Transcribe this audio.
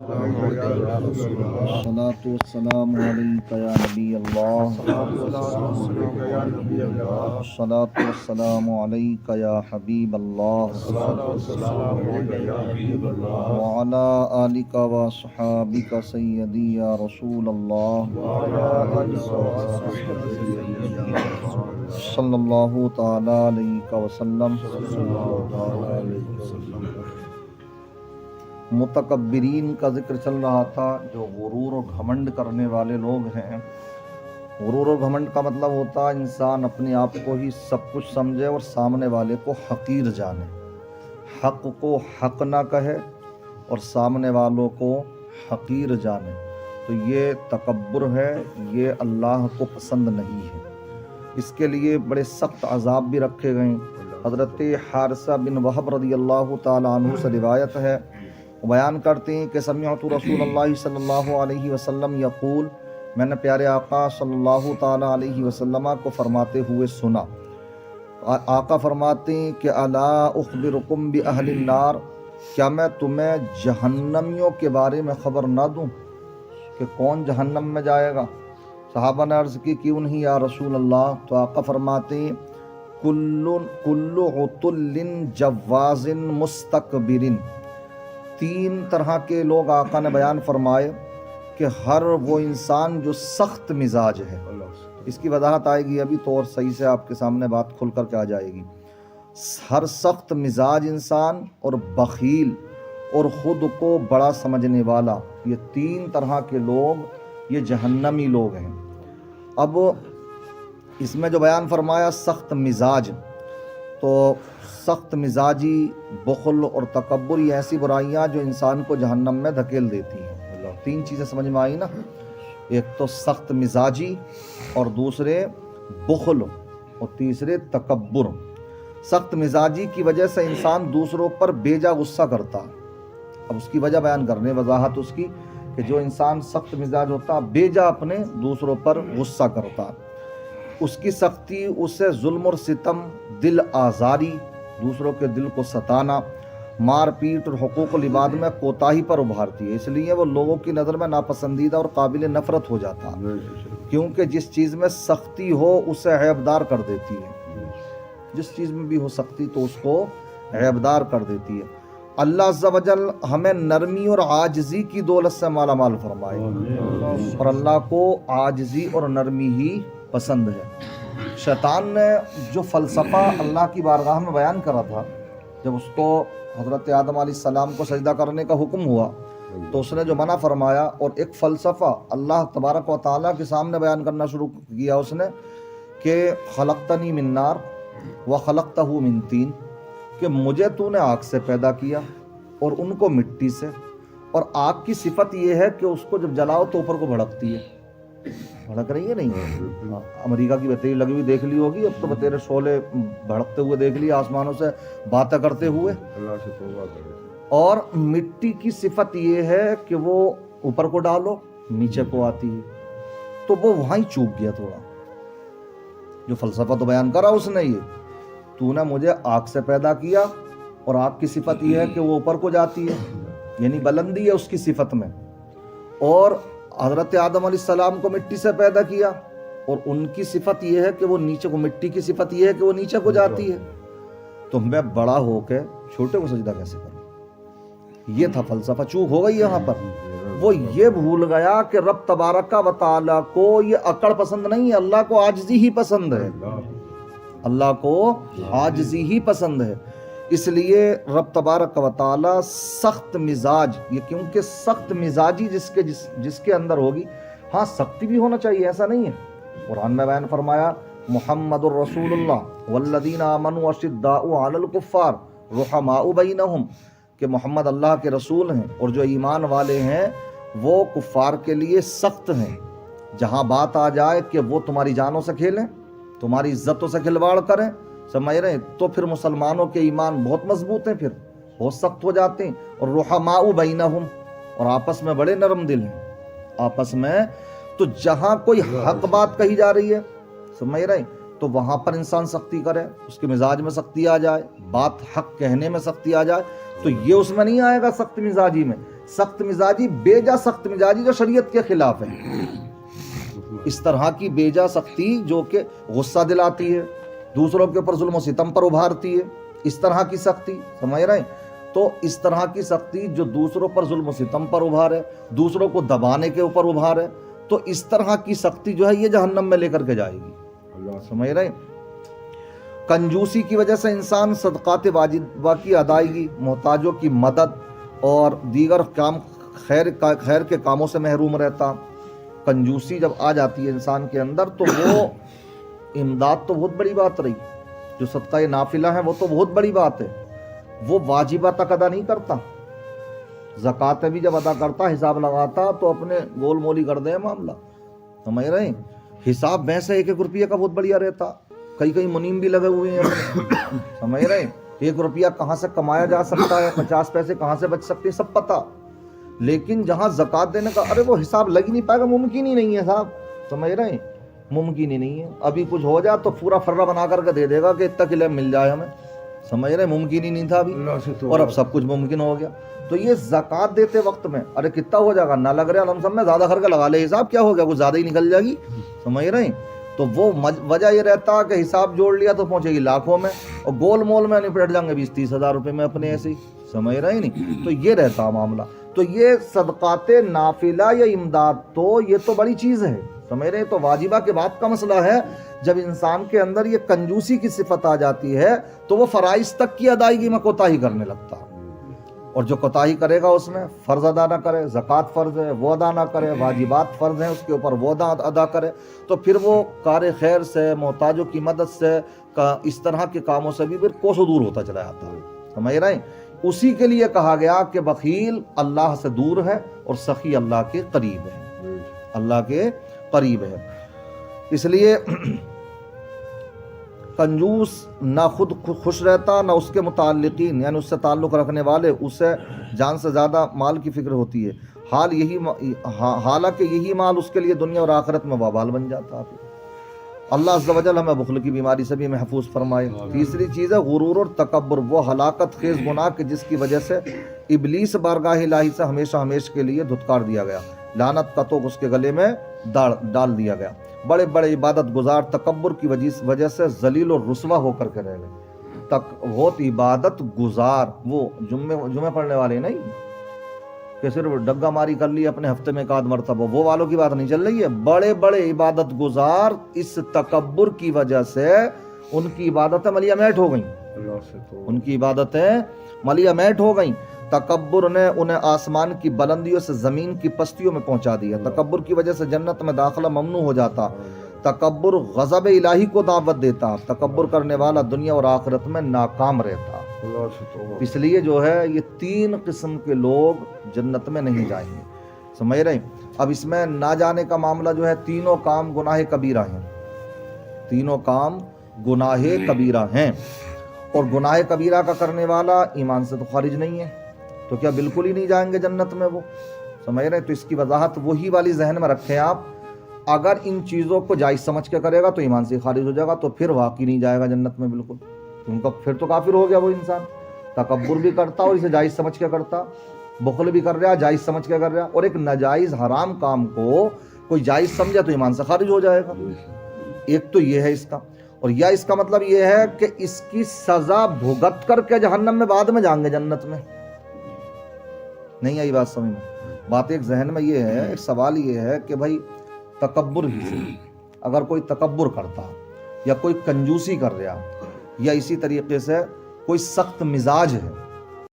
الصلاة والسلام عليك يا نبي الله. الصلاة والسلام عليك يا حبيب الله. وعلى آلك وصحابك سيدي يا رسول الله صلی اللہ تعالی علیہ وسلم. متکبرین کا ذکر چل رہا تھا، جو غرور و گھمنڈ کرنے والے لوگ ہیں. غرور و گھمنڈ کا مطلب ہوتا ہے انسان اپنے آپ کو ہی سب کچھ سمجھے اور سامنے والے کو حقیر جانے، حق کو حق نہ کہے اور سامنے والوں کو حقیر جانے. تو یہ تکبر ہے، یہ اللہ کو پسند نہیں ہے. اس کے لیے بڑے سخت عذاب بھی رکھے گئے. حضرت حارثہ بن وہب رضی اللہ تعالی عنہ سے روایت ہے، بیان کرتے ہیں کہ سمعت رسول اللہ صلی اللہ علیہ وسلم یقول، میں نے پیارے آقا صلی اللہ تعالی علیہ وسلم کو فرماتے ہوئے سنا. آقا فرماتے ہیں کہ الا اخبرکم باہل النار، کیا میں تمہیں جہنمیوں کے بارے میں خبر نہ دوں کہ کون جہنم میں جائے گا؟ صحابہ نے عرض کی کیوں نہیں یا رسول اللہ؟ تو آقا فرماتے ہیں کل عتل جواز مستکبر. تین طرح کے لوگ آقا نے بیان فرمائے کہ ہر وہ انسان جو سخت مزاج ہے. اس کی وضاحت آئے گی ابھی تو، اور صحیح سے آپ کے سامنے بات کھل کر کے آ جائے گی. ہر سخت مزاج انسان اور بخیل اور خود کو بڑا سمجھنے والا، یہ تین طرح کے لوگ یہ جہنمی لوگ ہیں. اب اس میں جو بیان فرمایا سخت مزاج، تو سخت مزاجی، بخل اور تکبر یہ ایسی برائیاں جو انسان کو جہنم میں دھکیل دیتی ہیں. تین چیزیں سمجھ میں آئی نا، ایک تو سخت مزاجی اور دوسرے بخل اور تیسرے تکبر. سخت مزاجی کی وجہ سے انسان دوسروں پر بیجا غصہ کرتا. اب اس کی وجہ بیان کرنے، وضاحت اس کی کہ جو انسان سخت مزاج ہوتا بیجا اپنے دوسروں پر غصہ کرتا. اس کی سختی اسے ظلم اور ستم، دل آزاری، دوسروں کے دل کو ستانا، مار پیٹ اور حقوق العباد میں کوتاہی پر ابھارتی ہے. اس لیے وہ لوگوں کی نظر میں ناپسندیدہ اور قابل نفرت ہو جاتا، کیونکہ جس چیز میں سختی ہو اسے عیبدار کر دیتی ہے. جس چیز میں بھی ہو سختی تو اس کو عیبدار کر دیتی ہے. اللہ عز و جل ہمیں نرمی اور عاجزی کی دولت سے مالا مال فرمائے، اور اللہ کو عاجزی اور نرمی ہی پسند ہے. شیطان نے جو فلسفہ اللہ کی بارگاہ میں بیان کرا تھا، جب اس کو حضرت آدم علیہ السلام کو سجدہ کرنے کا حکم ہوا تو اس نے جو منع فرمایا اور ایک فلسفہ اللہ تبارک و تعالیٰ کے سامنے بیان کرنا شروع کیا اس نے کہ خلقتنی من نار وخلقتہ من طین، کہ مجھے تو نے آگ سے پیدا کیا اور ان کو مٹی سے، اور آگ کی صفت یہ ہے کہ اس کو جب جلاؤ تو اوپر کو بھڑکتی ہے. بھڑک رہی ہے نہیں ہے؟ امریکہ کی بتیری لگی ہوئی دیکھ لی ہوگی، اب تو بتیرے شعلے بھڑکتے ہوئے دیکھ لی آسمانوں سے باتیں کرتے ہوئے. اور مٹی کی صفت یہ ہے کہ وہ اوپر کو ڈالو نیچے کو آتی ہے. تو وہ وہاں ہی چوک گیا تھوڑا. جو فلسفہ تو بیان کرا اس نے، یہ تو نے مجھے آگ سے پیدا کیا اور آگ کی صفت یہ ہے کہ وہ اوپر کو جاتی ہے، یعنی بلندی ہے اس کی صفت میں. اور حضرت آدم علیہ السلام کو مٹی سے پیدا کیا اور ان کی صفت یہ ہے کہ وہ نیچے کو، مٹی کی صفت یہ ہے کہ وہ نیچے کو جاتی ہے. تو میں بڑا ہو کے چھوٹے کو سجدہ کیسے کروں؟ یہ تھا فلسفہ. چوک ہو گئی یہاں پر. وہ یہ بھول گیا کہ رب تبارک و تعالیٰ کو یہ اکڑ پسند نہیں ہے، اللہ کو عاجزی ہی پسند ہے. اللہ کو عاجزی ہی پسند ہے. اس لیے رب تبارک و تعالیٰ سخت مزاج، یہ کیونکہ سخت مزاجی جس کے اندر ہوگی، ہاں سختی بھی ہونا چاہیے، ایسا نہیں ہے. قرآن میں بیان فرمایا محمد الرسول اللہ والذین آمنوا اشداء علی الکفار رحماء بینہم، کہ محمد اللہ کے رسول ہیں اور جو ایمان والے ہیں وہ کفار کے لیے سخت ہیں. جہاں بات آ جائے کہ وہ تمہاری جانوں سے کھیلیں، تمہاری عزتوں سے کھلواڑ کریں، سمجھ رہے ہیں، تو پھر مسلمانوں کے ایمان بہت مضبوط ہیں، پھر بہت سخت ہو جاتے ہیں. اور رحماء بینہم، اور آپس میں بڑے نرم دل ہیں آپس میں. تو جہاں کوئی حق بات کہی جا رہی ہے، سمجھ رہے ہیں، تو وہاں پر انسان سختی کرے، اس کے مزاج میں سختی آ جائے، بات حق کہنے میں سختی آ جائے، تو یہ اس میں نہیں آئے گا سخت مزاجی میں. سخت مزاجی، بیجا سخت مزاجی جو شریعت کے خلاف ہے، اس طرح کی بیجا سختی جو کہ غصہ دلاتی ہے، دوسروں کے اوپر ظلم و ستم پر ابھارتی ہے، اس طرح کی سختی، سمجھ رہے ہیں؟ تو اس طرح کی سختی جو دوسروں پر ظلم و ستم پر ابھارے، دوسروں کو دبانے کے اوپر ابھارے، تو اس طرح کی سختی جو ہے یہ جہنم میں لے کر کے جائے گی، سمجھ رہے ہیں؟ کنجوسی کی وجہ سے انسان صدقات واجبہ کی ادائیگی، محتاجوں کی مدد اور دیگر کام خیر کے کاموں سے محروم رہتا۔ کنجوسی جب آ جاتی ہے انسان کے اندر تو وہ امداد تو بہت بڑی بات رہی، جو صدقہ نافلہ ہے وہ تو بہت بڑی بات ہے، وہ واجبہ تک ادا نہیں کرتا، زکوٰۃ بھی جب ادا کرتا حساب لگاتا تو اپنے گول مولی کر دے معاملہ، سمجھ رہے ہیں؟ حساب ویسے 1 روپیہ کا بہت بڑھیا رہتا، کئی منیم بھی لگے ہوئے ہیں، سمجھ رہے ہیں؟ 1 روپیہ کہاں سے کمایا جا سکتا ہے، 50 پیسے کہاں سے بچ سکتے ہیں، سب پتہ، لیکن جہاں زکوٰۃ دینے کا ارے وہ حساب لگ ہی نہیں پائے گا، ممکن ہی نہیں ہے صاحب، سمجھ رہے ہیں؟ ممکن ہی نہیں ہے، ابھی کچھ ہو جائے تو پورا فرہ بنا کر کے دے دے گا کہ اتنا کلے مل جائے ہمیں، سمجھ رہے ہیں؟ ممکن ہی نہیں تھا ابھی، اور اب سب کچھ ممکن ہو گیا۔ تو یہ زکوٰۃ دیتے وقت میں ارے کتنا ہو جائے گا، نہ لگ رہا لم سم میں زیادہ کر کے لگا لے حساب، کیا ہو گیا، کچھ زیادہ ہی نکل جائے گی، سمجھ رہے ہیں؟ تو وہ وجہ یہ رہتا کہ حساب جوڑ لیا تو پہنچے گی لاکھوں میں، اور گول مول میں نپٹ جائیں گے 20-30 ہزار روپے میں اپنے ایسے ہی، سمجھ رہے ہیں نہیں؟ تو یہ رہتا معاملہ۔ تو یہ صدقات نافلہ یا امداد تو یہ تو بڑی چیز ہے، سمجھ رہے ہیں؟ تو واجبہ کے بعد کا مسئلہ ہے جب انسان کے اندر یہ کنجوسی کی صفت آ جاتی ہے تو وہ فرائض تک کی ادائیگی میں کوتاہی کرنے لگتا ہے، اور جو کوتاہی کرے گا اس میں فرض ادا نہ کرے، زکوٰۃ فرض ہے وہ ادا نہ کرے، واجبات فرض ہیں اس کے اوپر وہ ادا کرے، تو پھر وہ کار خیر سے، محتاجوں کی مدد سے، اس طرح کے کاموں سے بھی پھر کوسوں دور ہوتا چلا جاتا ہے، سمجھ رہے ہیں؟ اسی کے لیے کہا گیا کہ بخیل اللہ سے دور ہے اور سخی اللہ کے قریب ہے، اللہ کے قریب ہے۔ اس لیے کنجوس نہ خود خوش رہتا نہ اس کے متعلقین یعنی اس سے تعلق رکھنے والے، اسے جان سے زیادہ مال کی فکر ہوتی ہے، حالانکہ یہی مال اس کے لیے دنیا اور آخرت میں وبال بن جاتا ہے۔ اللہ عز و جل ہمیں بخل کی بیماری سے بھی محفوظ فرمائے۔ تیسری چیز ہے غرور اور تکبر، وہ ہلاکت خیز گناہ کہ جس کی وجہ سے ابلیس بارگاہ الہی سے ہمیشہ ہمیشہ کے لیے دھتکار دیا گیا، لعنت کا توق اس کے گلے میں ڈال دیا گیا۔ بڑے بڑے عبادت گزار تکبر کی وجہ سے ذلیل اور رسوا ہو کر کے رہ گئے۔ بہت عبادت گزار، وہ جمعے پڑھنے والے نہیں کہ صرف ڈگا ماری کر لی اپنے ہفتے میں 1 مرتبہ، وہ والوں کی بات نہیں چل رہی ہے۔ بڑے بڑے عبادت گزار اس تکبر کی وجہ سے ان کی عبادتیں ملیہ میٹ ہو گئیں، ان کی عبادتیں ملیہ میٹ ہو گئیں۔ تکبر نے انہیں آسمان کی بلندیوں سے زمین کی پستیوں میں پہنچا دیا، تکبر کی وجہ سے جنت میں داخلہ ممنوع ہو جاتا، تکبر غضب الہی کو دعوت دیتا، تکبر کرنے والا دنیا اور آخرت میں ناکام رہتا۔ اس لیے جو ہے یہ 3 قسم کے لوگ جنت میں نہیں جائیں گے، سمجھ رہے ہیں؟ اب اس میں نہ جانے کا معاملہ جو ہے، تینوں کام گناہ کبیرہ ہیں، تینوں کام گناہ کبیرہ ہیں، اور گناہ کبیرہ کا کرنے والا ایمان سے تو خارج نہیں ہے، تو کیا بالکل ہی نہیں جائیں گے جنت میں وہ، سمجھ رہے ہیں؟ تو اس کی وضاحت وہی والی ذہن میں رکھیں آپ، اگر ان چیزوں کو جائز سمجھ کے کرے گا تو ایمان سے خارج ہو جائے گا، تو پھر واقعی نہیں جائے گا جنت میں بالکل، ان کا پھر تو کافر ہو گیا وہ انسان، تکبر بھی کرتا اور اسے جائز سمجھ کے کرتا، بخل بھی کر رہا جائز سمجھ کے کر رہا، اور ایک ناجائز حرام کام کو کوئی جائز سمجھے تو ایمان سے خارج ہو جائے گا۔ ایک تو یہ ہے اس کا، اور یا اس کا مطلب یہ ہے کہ اس کی سزا بھگت کر کے جہنم میں بعد میں جائیں گے جنت میں، نہیں آئی بات سمجھ میں؟ بات ایک ذہن میں یہ ہے، ایک سوال یہ ہے کہ بھائی تکبر ہی سے اگر کوئی تکبر کرتا یا کوئی کنجوسی کر رہا یا اسی طریقے سے کوئی سخت مزاج ہے